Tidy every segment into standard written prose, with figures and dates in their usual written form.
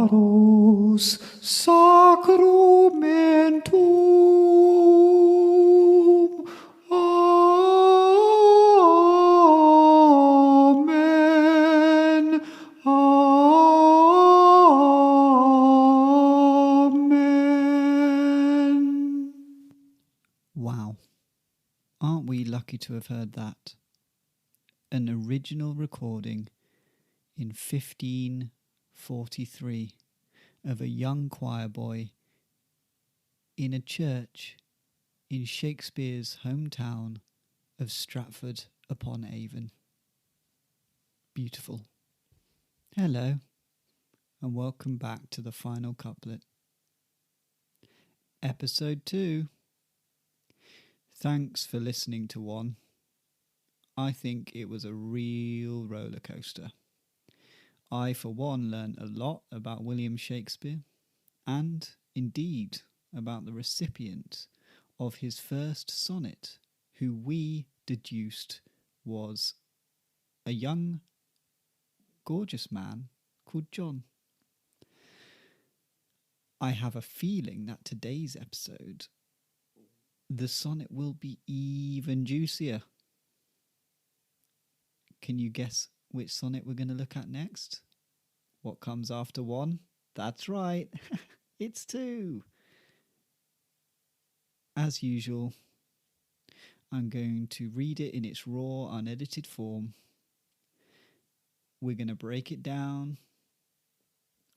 Adus sacramentum. Amen. Amen. Wow. Aren't we lucky to have heard that? An original recording in 1543 of a young choir boy in a church in Shakespeare's hometown of Stratford-upon-Avon. Beautiful. Hello, and welcome back to the final couplet. Episode 2. Thanks for listening to 1. I think it was a real roller coaster. I, for one, learned a lot about William Shakespeare, and, indeed, about the recipient of his first sonnet, who we deduced was a young, gorgeous man called John. I have a feeling that today's episode, the sonnet will be even juicier. Can you guess which sonnet we're going to look at next? What comes after 1? That's right, it's 2. As usual, I'm going to read it in its raw, unedited form. We're going to break it down.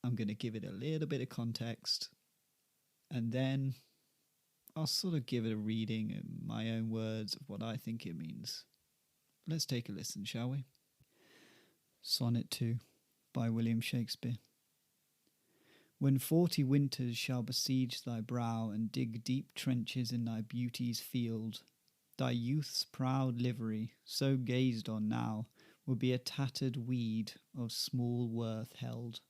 I'm going to give it a little bit of context. And then I'll sort of give it a reading in my own words of what I think it means. Let's take a listen, shall we? Sonnet 2 by William Shakespeare. When 40 winters shall besiege thy brow and dig deep trenches in thy beauty's field, thy youth's proud livery, so gazed on now, will be a tattered weed of small worth held.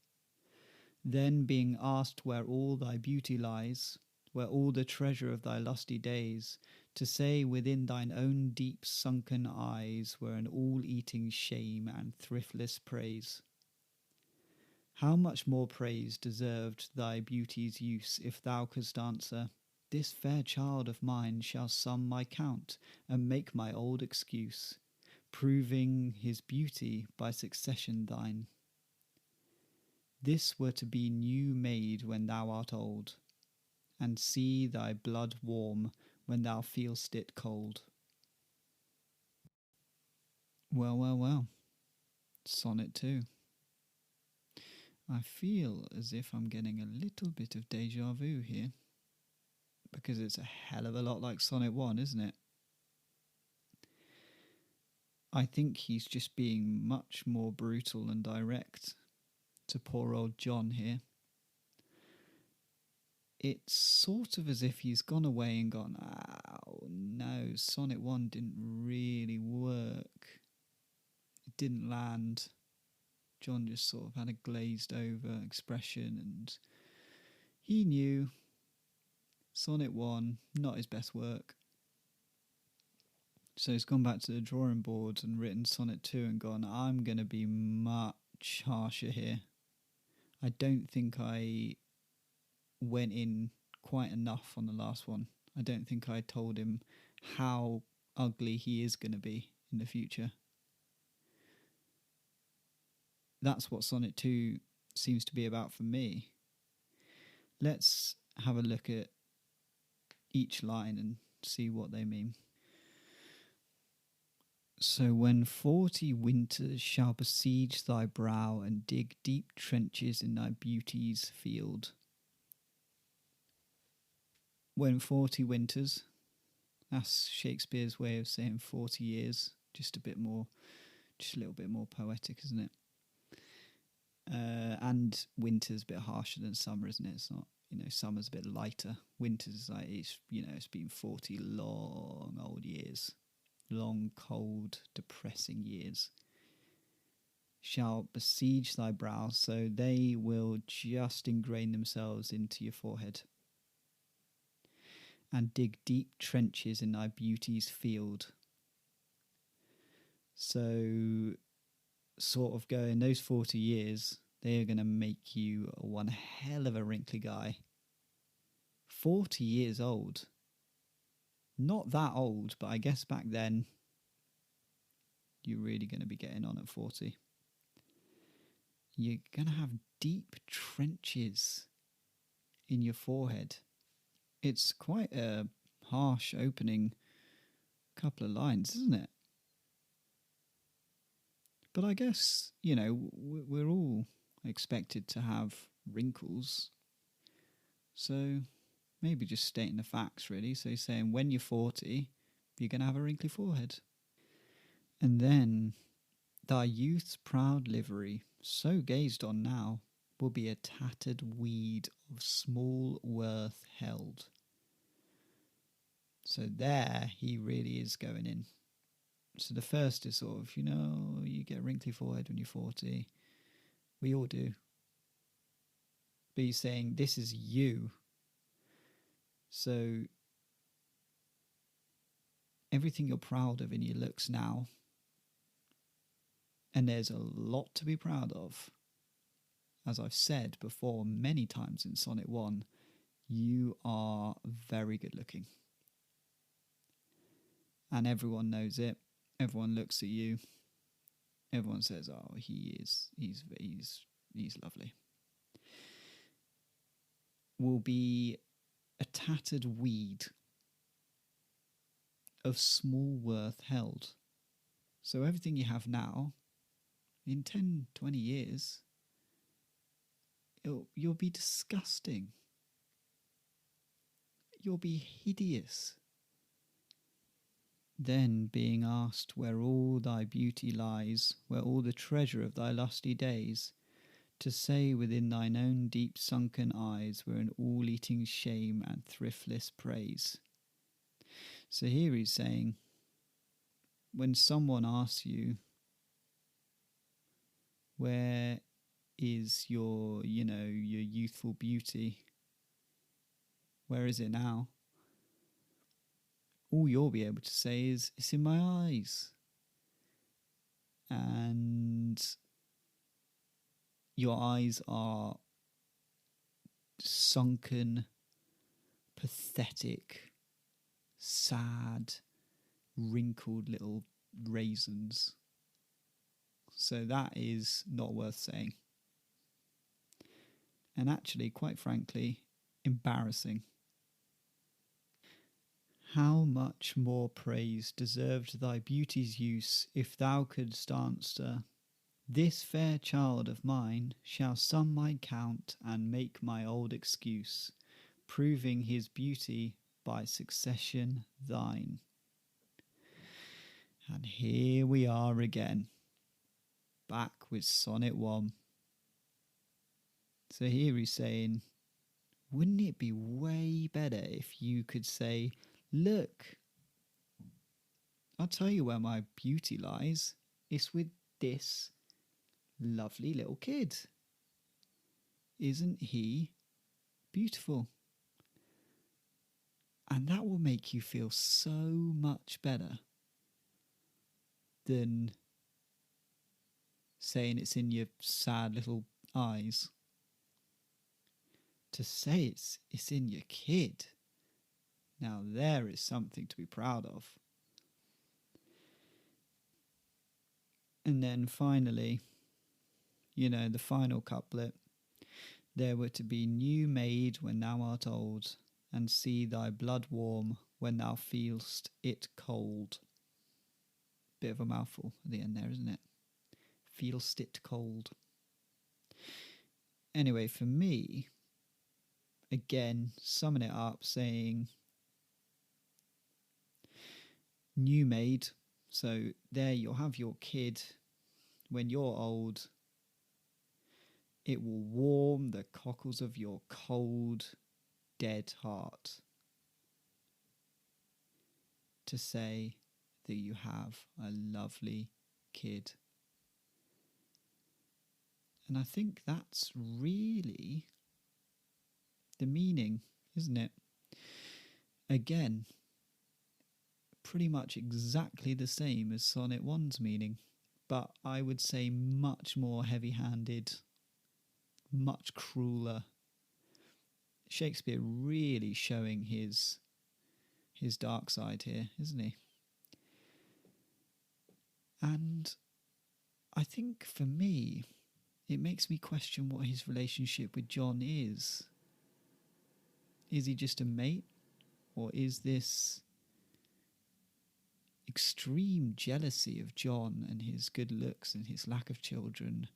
Then being asked where all thy beauty lies, where all the treasure of thy lusty days, to say within thine own deep sunken eyes were an all-eating shame and thriftless praise. How much more praise deserved thy beauty's use if thou couldst answer, this fair child of mine shall sum my count and make my old excuse, proving his beauty by succession thine. This were to be new made when thou art old, and see thy blood warm when thou feel'st it cold. Well. Sonnet 2. I feel as if I'm getting a little bit of deja vu here, because it's a hell of a lot like Sonnet 1, isn't it? I think he's just being much more brutal and direct to poor old John here. It's sort of as if he's gone away and gone, oh no, Sonnet 1 didn't really work. It didn't land. John just sort of had a glazed over expression, and he knew Sonnet 1, not his best work. So he's gone back to the drawing board and written Sonnet 2 and gone, I'm going to be much harsher here. I don't think I went in quite enough on the last one. I don't think I told him how ugly he is going to be in the future. That's what Sonnet 2 seems to be about for me. Let's have a look at each line and see what they mean. So when 40 winters shall besiege thy brow and dig deep trenches in thy beauty's field. When 40 winters, that's Shakespeare's way of saying 40 years, just a little bit more poetic, isn't it? And winter's a bit harsher than summer, isn't it? It's not, summer's a bit lighter. Winter's is like, it's been 40 long old years. Long, cold, depressing years. Shall besiege thy brow, so they will just ingrain themselves into your forehead. And dig deep trenches in thy beauty's field. So, sort of going, those 40 years, they are going to make you one hell of a wrinkly guy. 40 years old. Not that old, but I guess back then you're really going to be getting on at 40. You're going to have deep trenches in your forehead. It's quite a harsh opening couple of lines, isn't it? But I guess, you know, we're all expected to have wrinkles. So maybe just stating the facts, really. So he's saying when you're 40, you're going to have a wrinkly forehead. And then, thy youth's proud livery, so gazed on now, will be a tattered weed of small worth held. So there he really is going in. So the first is sort of, you know, you get a wrinkly forehead when you're 40. We all do. But he's saying this is you. So everything you're proud of in your looks now, and there's a lot to be proud of. As I've said before many times in Sonnet 1, you are very good looking. And everyone knows it. Everyone looks at you. Everyone says, oh, he's lovely. Will be a tattered weed of small worth held. So everything you have now, in 10, 20 years, you'll be disgusting. You'll be hideous. Then being asked where all thy beauty lies, where all the treasure of thy lusty days, to say within thine own deep sunken eyes were an all-eating shame and thriftless praise. So here he's saying, when someone asks you, where is your youthful beauty? Where is it now? All you'll be able to say is, it's in my eyes. And your eyes are sunken, pathetic, sad, wrinkled little raisins. So that is not worth saying. And actually, quite frankly, embarrassing. How much more praise deserved thy beauty's use, if thou couldst answer, this fair child of mine shall sum my count and make my old excuse, proving his beauty by succession thine. And here we are again, back with Sonnet 1. So here he's saying, wouldn't it be way better if you could say, look, I'll tell you where my beauty lies. It's with this lovely little kid. Isn't he beautiful? And that will make you feel so much better than saying it's in your sad little eyes. To say it's in your kid. Now there is something to be proud of. And then finally, the final couplet. There were to be new made when thou art old, and see thy blood warm when thou feelst it cold. Bit of a mouthful at the end there, isn't it? Feelst it cold. Anyway, for me, again, summing it up, saying new made. So there you'll have your kid. When you're old, it will warm the cockles of your cold, dead heart to say that you have a lovely kid. And I think that's really the meaning, isn't it? Again, pretty much exactly the same as Sonnet 1's meaning, but I would say much more heavy-handed much crueler. Shakespeare really showing his dark side here, isn't he? And I think for me, it makes me question what his relationship with John is. Is he just a mate? Or is this extreme jealousy of John and his good looks and his lack of children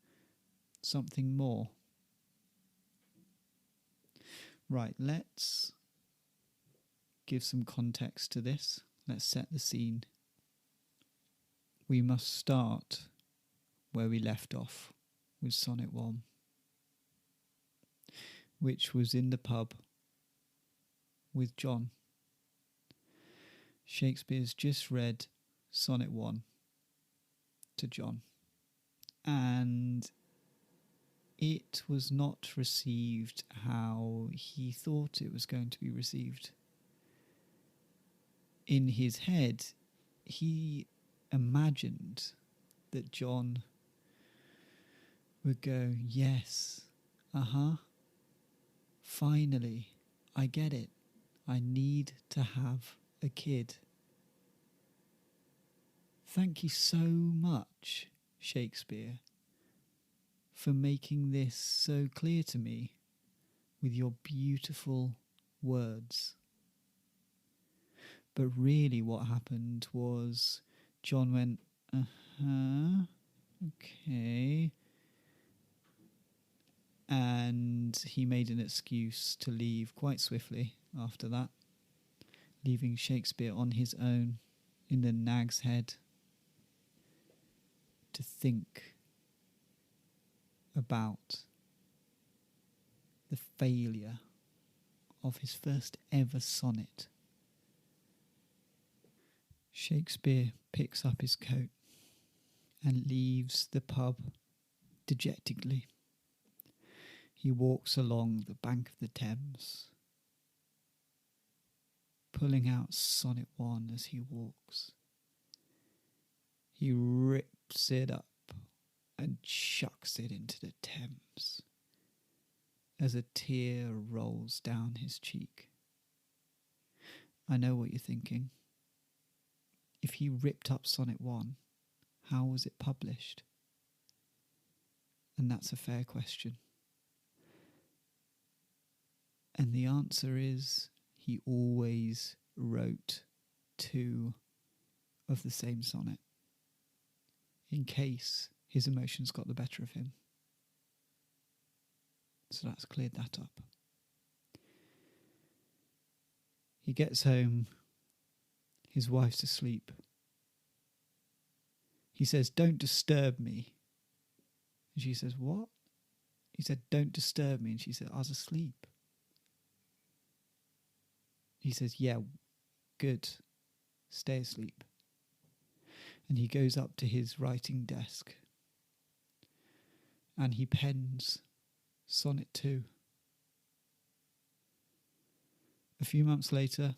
something more? Right, let's give some context to this. Let's set the scene. We must start where we left off with Sonnet 1, which was in the pub with John. Shakespeare's just read Sonnet 1 to John, and it was not received how he thought it was going to be received. In his head, he imagined that John would go, yes, finally, I get it. I need to have a kid. Thank you so much, Shakespeare, for making this so clear to me with your beautiful words. But really what happened was John went, okay. And he made an excuse to leave quite swiftly after that, leaving Shakespeare on his own in the Nag's Head to think about the failure of his first ever sonnet. Shakespeare picks up his coat and leaves the pub dejectedly. He walks along the bank of the Thames, pulling out Sonnet 1 as he walks. He rips it up and chucks it into the Thames as a tear rolls down his cheek. I know what you're thinking. If he ripped up Sonnet 1, how was it published? And that's a fair question. And the answer is he always wrote 2 of the same sonnet, in case his emotions got the better of him. So that's cleared that up. He gets home, his wife's asleep. He says, "Don't disturb me." And she says, "What?" He said, "Don't disturb me." And she said, "I was asleep." He says, "Yeah, good. Stay asleep." And he goes up to his writing desk and he pens Sonnet 2. A few months later,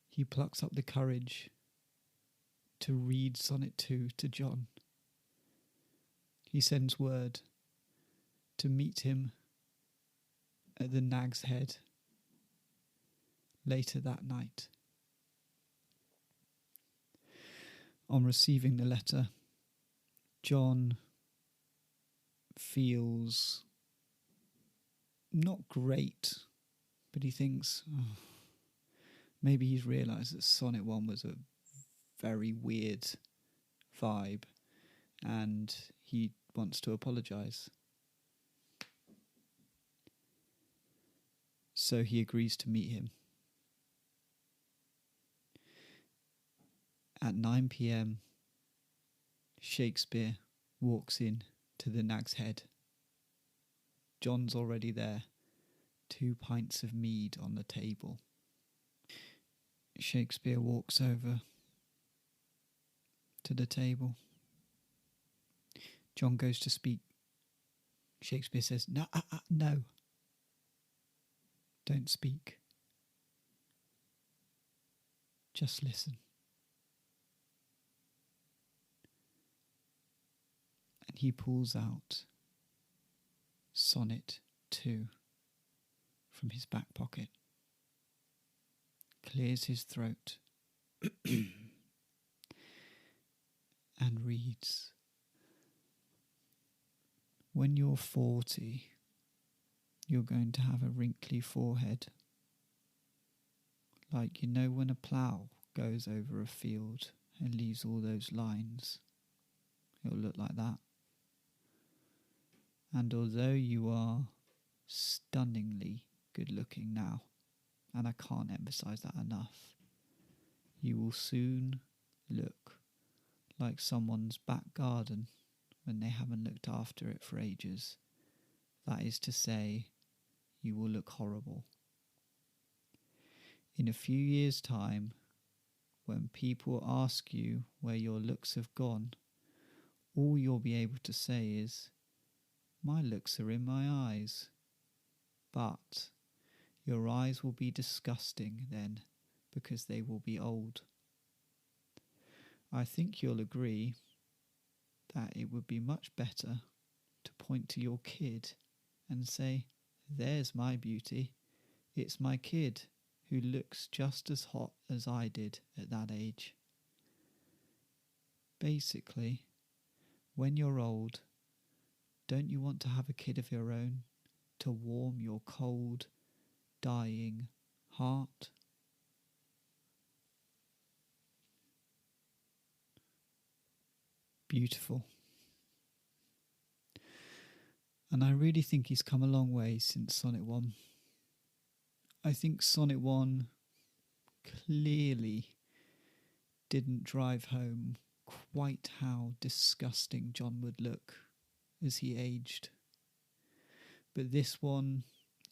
he plucks up the courage to read Sonnet 2 to John. He sends word to meet him at the Nag's Head later that night. On receiving the letter, John feels not great, but he thinks, maybe he's realised that Sonnet 1 was a very weird vibe and he wants to apologise. So he agrees to meet him. At 9 p.m, Shakespeare walks in to the Nag's Head. John's already there, 2 pints of mead on the table. Shakespeare walks over to the table. John goes to speak. Shakespeare says, no, don't speak. Just listen. And he pulls out Sonnet 2 from his back pocket, clears his throat and reads, "When you're 40, you're going to have a wrinkly forehead, like when a plough goes over a field and leaves all those lines. It'll look like that. And although you are stunningly good looking now, and I can't emphasize that enough, you will soon look like someone's back garden when they haven't looked after it for ages. That is to say, you will look horrible. In a few years' time, when people ask you where your looks have gone, all you'll be able to say is, 'My looks are in my eyes.' But your eyes will be disgusting then, because they will be old. I think you'll agree that it would be much better to point to your kid and say, 'There's my beauty. It's my kid who looks just as hot as I did at that age.' Basically, when you're old, don't you want to have a kid of your own to warm your cold, dying heart?" Beautiful. And I really think he's come a long way since Sonnet 1. I think Sonnet 1 clearly didn't drive home quite how disgusting John would look as he aged. But this one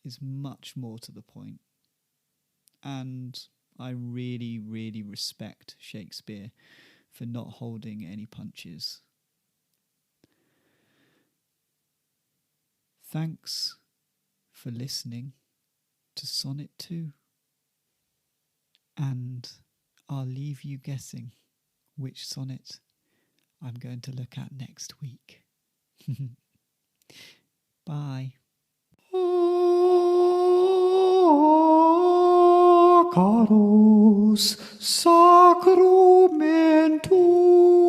is much more to the point. And I really, really respect Shakespeare for not holding any punches. Thanks for listening to Sonnet 2. And I'll leave you guessing which sonnet I'm going to look at next week. Bye. Carus sacramentum